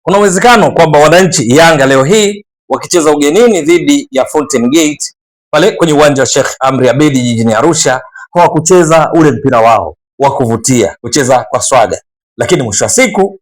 Kuna uwezekano kwamba wananchi Yanga leo hii wakicheza ugenini dhidi ya Fountain Gate pale kwenye uwanja wa Sheikh Amri Abeid jijini Arusha hawakucheza ule mpira wao wa kuvutia, kucheza kwa swaga. Lakini mwisho wa siku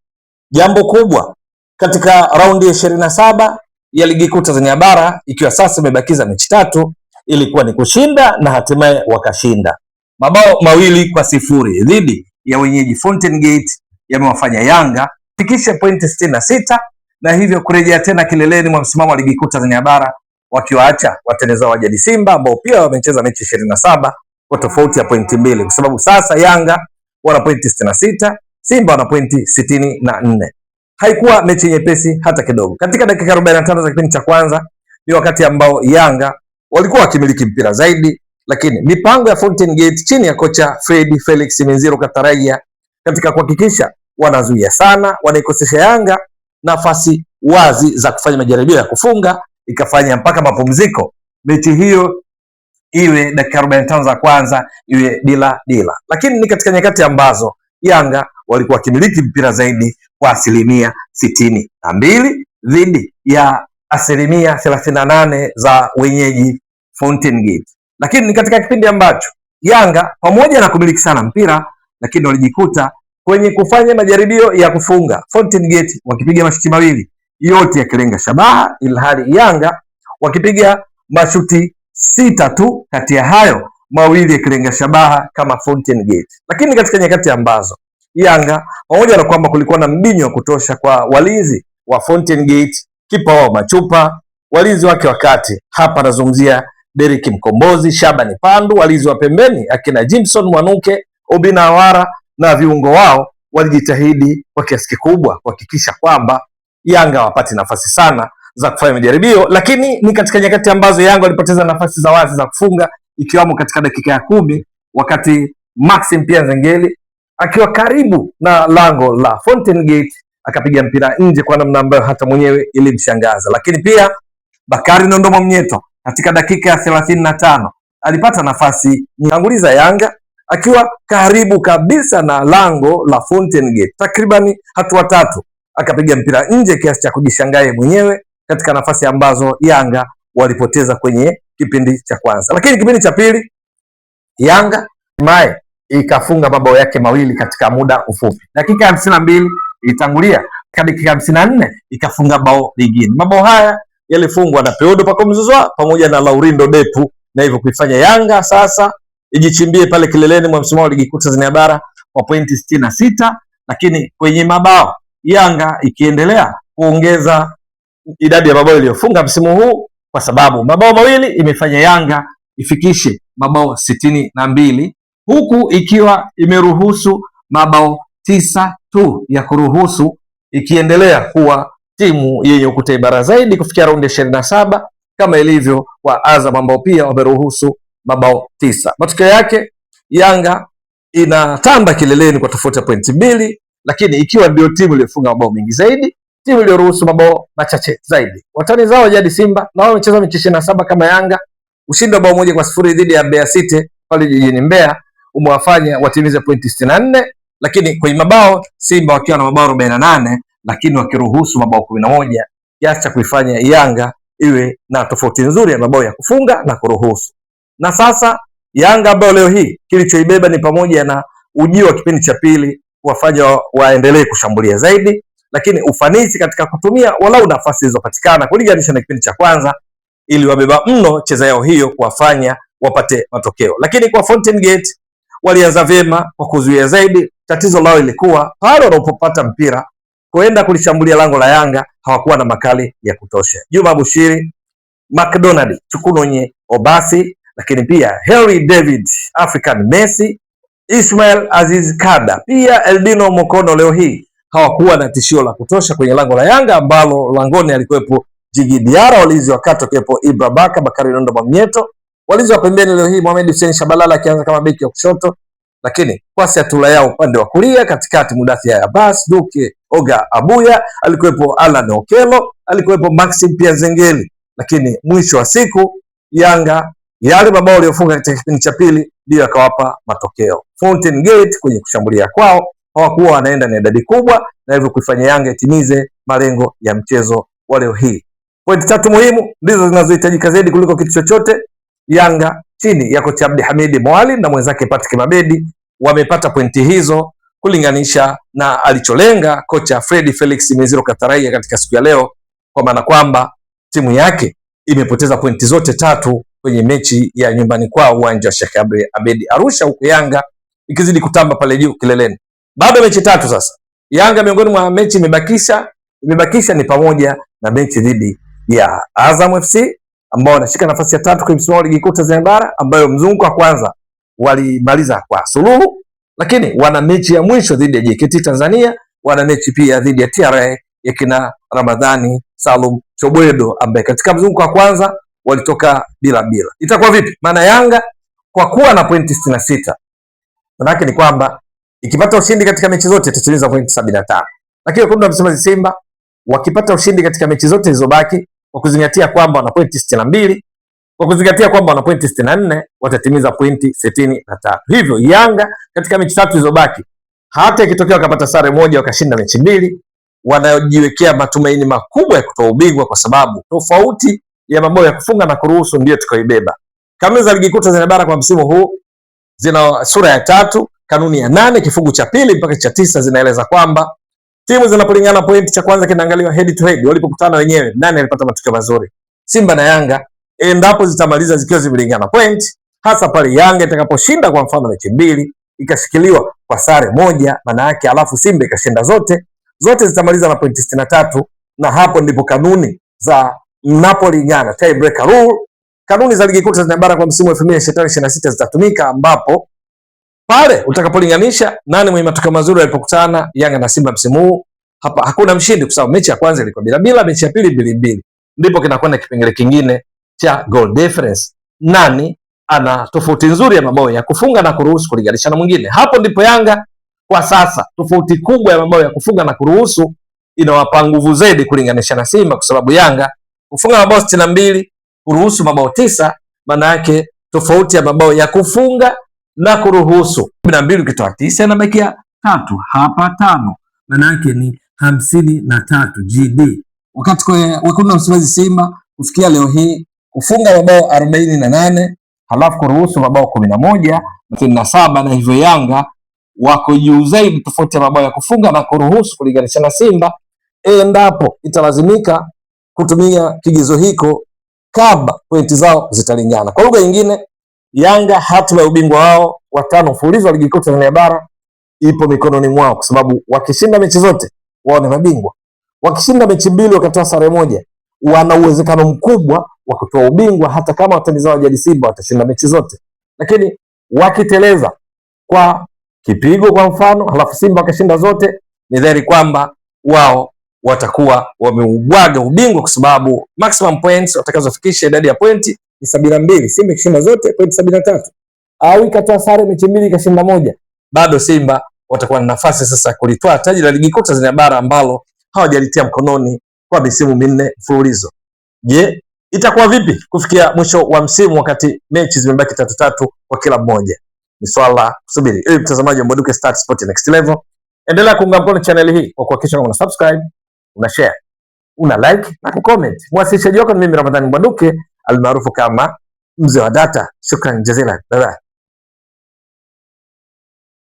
jambo kubwa katika raundi ya 27 ya ligi kuu Tanzania bara, ikiwa sasa imebakiza mechi 3, ilikuwa ni kushinda na hatimaye wakashinda mabao 2-0 dhidi ya wenyeji Fountain Gate. Yamewafanya Yanga fikishe pointi 66 na hivyo kurejea tena kileleni mwa msimamo wa ligi kuu Tanzania bara, wakiwaacha wateneza wa jadi Simba ambao pia wamecheza mechi 27 kwa tofauti ya pointi 2, kwa sababu sasa Yanga wana pointi 66, Simba wana pointi 64. Haikuwa mechi nyepesi hata kidogo. Katika dakika 45 za kipindi cha kwanza ni wakati ambao Yanga walikuwa wakimiliki mpira zaidi, lakini mipango ya Fountain Gate chini ya kocha Fred Felix Minziro Kataraya katika kuhakikisha wanazuia sana, wanaikosesha Yanga nafasi wazi za kufanya majaribio ya kufunga, ikafanya mpaka mapumziko mechi hiyo iwe dakika 45 za kwanza iwe bila. Lakini ni katika nyakati ambazo Yanga walikuwa wakimiliki mpira zaidi kwa 62% dhidi ya 38% za wenyeji Fountain Gate. Lakini ni katika kipindi ambacho Yanga pamoja na kumiliki sana mpira, lakini walijikuta kwenye kufanya majaribio ya kufunga, Fountain Gate wakipiga mashuti mawili yote yakilenga shabaha, ilhali Yanga wakipiga mashuti 6 tu, kati ya hayo mawili yakilenga shabaha kama Fountain Gate. Lakini katika nyakati ambazo Yanga pamoja na kwamba kulikuwa na mbinyo wa kutosha kwa walinzi wa Fountain Gate, kipa wao Machupa, walinzi wake wakati hapa nazungumzia Derrick Mkombozi, Shabani Pandu, walinzi wa pembeni akina Jimson Mwanuke, Obina Awara na viungo wao walijitahidi kwa kiasi kikubwa kuhakikisha kwamba Yanga wapati nafasi sana za kufanya majaribio. Lakini ni katika nyakati ambazo Yanga walipoteza nafasi za wazi za kufunga, ikiwamo katika dakika ya 10 wakati Maxim pia Nzengeli akiwa karibu na lango la Fountain Gate akapiga mpira nje kwa namna ambayo hata mwenyewe ilimshangaza. Lakini pia Bakari Nondo Mwamnyeto katika dakika ya 35 alipata nafasi kutanguliza Yanga akiwa karibu kabisa na lango la Fountain Gate, takribani hatua 3, akapiga mpira nje kiasi cha kujishangae mwenyewe katika nafasi ambazo Yanga walipoteza kwenye kipindi cha kwanza. Lakini kipindi cha pili Yanga hatimaye ikafunga mabao yake mawili katika muda mfupi. Dakika ya 52 ilitangulia, katika dakika 54 ikafunga bao lingine. Mabao haya yalifungwa na Peodo Pakomzuzwa pamoja na Laurindo Depu, na hivyo kuifanya Yanga sasa ijichimbie pale kileleni mwa msimamo wa ligi kuu Tanzania bara kwa pointi 66, lakini kwenye mabao Yanga ikiendelea kuongeza idadi ya mabao iliyofunga msimu huu, kwa sababu mabao mawili imefanya Yanga ifikishe mabao 62, huku ikiwa imeruhusu mabao 9 tu ya kuruhusu, ikiendelea kuwa timu yenye ukuta imara zaidi kufikia raundi ya 27 kama ilivyo kwa Azam ambao pia wameruhusu mabao 9. Matokeo yake Yanga inatamba kileleni kwa tofauti ya pointi 2, lakini ikiwa ndio timu iliyofunga mabao mengi zaidi, timu iliyoruhusu mabao machache zaidi. Watani zao jadi Simba na wao wamecheza mechi 27 kama Yanga. Ushindi wa bao 1-0 dhidi ya Mbeya City pale jijini Mbeya umewafanya watimize pointi 64, lakini kwenye mabao Simba wakiwa na mabao 48 lakini wakiruhusu mabao 11, kiasi cha kuifanya Yanga iwe na tofauti nzuri ya mabao ya kufunga na kuruhusu. Na sasa Yanga ambao leo hii kilichoibeba ni pamoja na ujio wa kipindi cha pili kuwafanya waendelee kushambulia zaidi, lakini ufanisi katika kutumia walau nafasi zilizopatikana kulinganisha na kipindi cha kwanza, ili wabeba mno cheza yao hiyo kuwafanya wapate matokeo. Lakini kwa Fountain Gate walianza vyema kwa kuzuia zaidi. Tatizo lao ilikuwa pale wanapopata mpira kwenda kulishambulia lango la Yanga hawakuwa na makali ya kutosha. Juma Bushiri, McDonald Chukunonye Obasi, lakini pia Henry David African Messi, Ismail Aziz Kada, pia Eldino Mokono leo hii hawakuwa na tishio la kutosha kwenye lango la Yanga, ambalo langoni alikuwepo Jigi Diara, walinzi wa kati wakiwepo Ibra Baka, Bakari Nondo Mwamnyeto, walinzi wa pembeni leo hii Mohamed Hussein Shabalala akianza kama beki wa kushoto, lakini kwasi atula yao upande wa kulia, katikati Mudathia Abbas, Duke Oga Abuya, alikuwepo Alan Okelo, alikuwepo Maxim pia Nzengeli. Lakini mwisho wa siku Yanga yale mabao waliofunga katika kipindi cha pili ndio yakawapa matokeo. Fountain Gate kwenye kushambulia kwao hawakuwa wanaenda na idadi kubwa, na hivyo kuifanya Yanga itimize malengo ya mchezo wa leo hii. Pointi 3 muhimu ndizo zinazohitajika zaidi kuliko kitu chochote. Yanga chini ya kocha Abdi Hamid Mwali na mwenzake Patrick Mabedi wamepata pointi hizo kulinganisha na alicholenga kocha Fred Felix Meziro Kataraia katika siku ya leo, kwa maana kwamba timu yake imepoteza pointi zote 3 kwenye mechi ya nyumbani kwao uwanja wa Sheikh Abedi Arusha, huku Yanga ikizidi kutamba pale juu kileleni. Bado mechi 3 sasa. Yanga miongoni mwa mechi imebakisha ni pamoja na mechi dhidi ya Azam FC ambao wanashika nafasi ya 3 kwenye msimamo wa ligi kuu Tanzania bara, ambayo mzunguko wa kwanza walimaliza kwa suluhu, lakini wana mechi ya mwisho dhidi ya JKT Tanzania, wana mechi pia dhidi ya TRA ya kina Ramadhani Salum Chobwedo ambaye katika mzunguko wa kwanza walitoka bila. Itakuwa vipi? Maana Yanga kwa kuwa na pointi 66, maana ni kwamba ikipata ushindi katika mechi zote itatimiza pointi 75. Lakini kwa msemaji Simba wakipata ushindi katika mechi zote zilizobaki, kwa kuzingatia kwamba wana pointi 62, kwa kuzingatia kwamba wana pointi 64, watatimiza pointi 63. Hivyo Yanga katika mechi 3 zilizobaki, hata ikitokea wakapata sare moja wakashinda mechi 2, wanajiwekea matumaini makubwa ya kutoa ubingwa, kwa sababu tofauti ya mabao ya kufunga na kuruhusu ndio tukoibeba. Kanuni za ligi kuu Tanzania bara kwa msimu huu zina sura ya 3, kanuni ya 8 kifungu cha 2 mpaka cha 9 zinaeleza kwamba timu zinapolingana pointi, cha kwanza kinaangaliwa head to head, walipokutana wenyewe nani alipata matokeo mazuri. Simba na Yanga endapo zitamaliza zikiwa zimelingana pointi, hasa pale Yanga itakaposhinda kwa mfano mechi 2 ikashikiliwa kwa sare moja, maana yake alafu Simba ikashinda zote zitamaliza na pointi 63, na hapo ndipo kanuni za mnapolingana tie breaker rule, kanuni za ligi kuu Tanzania bara kwa msimu wa 2025/26 zitatumika, ambapo pale utakapolinganisha nani mwenye matokeo mazuri walipokutana Yanga na Simba msimu huu, hapa hakuna mshindi kwa sababu mechi ya kwanza ilikuwa bila, mechi ya pili 2-2. Ndipo kinakwenda kipengele kingine cha goal difference. Nani ana tofauti nzuri ya mabao ya kufunga na kuruhusu kulinganisha na mwingine. Hapo ndipo Yanga kwa sasa tofauti kubwa ya mabao ya kufunga na kuruhusu inawapa nguvu zaidi kulinganisha na Simba, kwa sababu Yanga kufunga mabao 62, kuruhusu mabao 9, maana yake tofauti ya mabao ya kufunga na kuruhusu 12 ukitoa 9 inabakia 3, hapa 5, maana yake ni 53 GD. Wakati kwa wekundu wa Msimbazi Simba kufikia leo hii kufunga mabao 48, halafu kuruhusu mabao 11 na 7, na hivyo Yanga wako juu zaidi tofauti ya mabao ya kufunga na kuruhusu kulinganisha na Simba, endapo italazimika kutumia kigezo hiko kama pointi zao zitalingana. Kwa lugha nyingine, Yanga hatima ya ubingwa wao wa 5 mfululizo wa ligi kuu Tanzania bara ipo mikononi mwao, kwa sababu wakishinda mechi zote wao ni mabingwa. Wakishinda mechi 2 wakatoa sare moja, wana uwezekano mkubwa wa kutoa ubingwa, hata kama watani zao jadi Simba watashinda mechi zote. Lakini wakiteleza kwa kipigo kwa mfano, halafu Simba wakashinda zote, ni dhahiri kwamba wao watakuwa wameubwaga ubingwa, kwa sababu maximum points watakazofikisha idadi ya pointi ni 72. Simba ikishinda zote pointi 73, au ikatoa sare mechi 2 ikashinda moja, bado Simba watakuwa na nafasi sasa kulitoa taji la ligi kuu Tanzania bara ambalo hawajalitia mkononi kwa misimu 4 mfululizo. Je, itakuwa vipi kufikia mwisho wa msimu wakati mechi zimebaki 3 kwa kila mmoja? Ni swala kusubiri. Ili mtazamaji wa Mbwaduke Stats Sport Next Level, endelea kuunga mkono channel hii kwa kuhakikisha una subscribe, una share, una like na kucomment. Mwasilishaji wako ni mimi Ramadhani Mbwaduke almaarufu kama Mzee wa Data. Shukran jazilan. Bye bye.